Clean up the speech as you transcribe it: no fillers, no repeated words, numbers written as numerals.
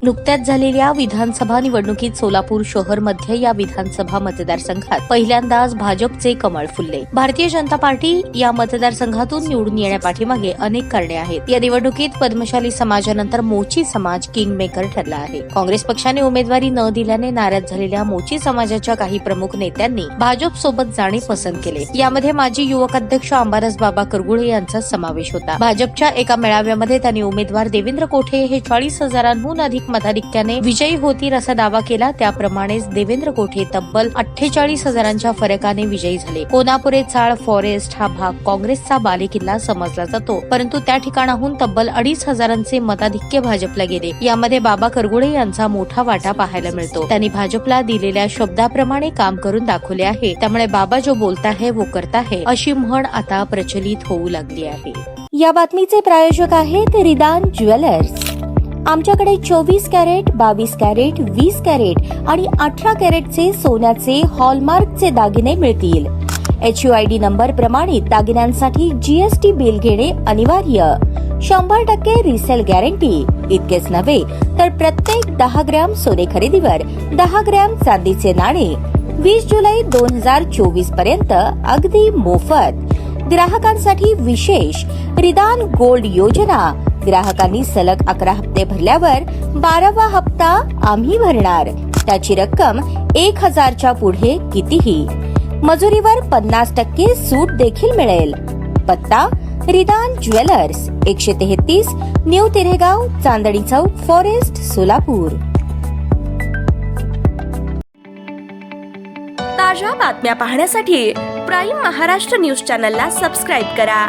नुकत्याच झालेल्या विधानसभा निवडणुकीत सोलापूर शहर मध्य या विधानसभा मतदारसंघात पहिल्यांदाच भाजपचे कमळ फुलले। भारतीय जनता पार्टी या मतदारसंघातून निवडून येण्यापाठीमागे अनेक कारणे आहेत। या निवडणुकीत पद्मशाली समाजानंतर मोची समाज किंग मेकर ठरला आहे। काँग्रेस पक्षाने उमेदवारी न दिल्याने नाराज झालेल्या मोची समाजाच्या काही प्रमुख नेत्यांनी भाजप सोबत जाणे पसंत केले। यामध्ये माजी युवक अध्यक्ष अंबादास बाबा करगुळे यांचा समावेश होता। भाजपच्या एका मेळाव्यामध्ये त्यांनी उमेदवार देवेंद्र कोठे हे 40,000हून अधिक मताधिक्याने विजयी होतील असा दावा केला। त्याप्रमाणेच देवेंद्र कोठे तब्बल 48,000च्या फरकाने विजयी झाले। कोनापुरे चाळ फॉरेस्ट हा भाग काँग्रेसचा बालेकिल्ला समजला जातो, परंतु त्या ठिकाणाहून तब्बल 2,500चे मताधिक्य भाजपला गेले। यामध्ये बाबा करगुळे यांचा मोठा वाटा पाहायला मिळतो। त्यांनी भाजपला दिलेल्या शब्दाप्रमाणे काम करून दाखवले आहे। त्यामुळे बाबा जो बोलता है वो करता है अशी म्हण आता प्रचलित होऊ लागली आहे। या बातमीचे प्रायोजक आहेत रिदान ज्वेलर्स। आमच्याकडे 24 कॅरेट, 22 कॅरेट, 20 कॅरेट आणि 18 कॅरेटचे सोन्याचे हॉलमार्कचे दागिने मिळतील। HUID नंबर प्रमाणित दागिन्यांसाठी GST बिल घेणे अनिवार्य। 100% रिसेल गॅरंटी। इतकेच नव्हे तर प्रत्येक 10 ग्रॅम सोने खरेदीवर 10 ग्रॅम चांदीचे नाणे 20 जुलै 2024 पर्यंत अगदी मोफत। ग्राहकांसाठी विशेष रिदान गोल्ड योजना। ग्राहकांनी सलग 11 हप्ते भरल्यावर 12वा हप्ता आम्ही भरणार। त्याची रक्कम 1,000च्या पुढे कितीही। मजुरीवर 50% सूट देखील मिळेल। पत्ता रिदान jewellers, 133 new तिरेगाव, Chandni Chowk, forest, Solapur. ताज्या बातम्या पाहण्यासाठी प्राईम महाराष्ट्र न्यूज चॅनलला सबस्क्राईब करा।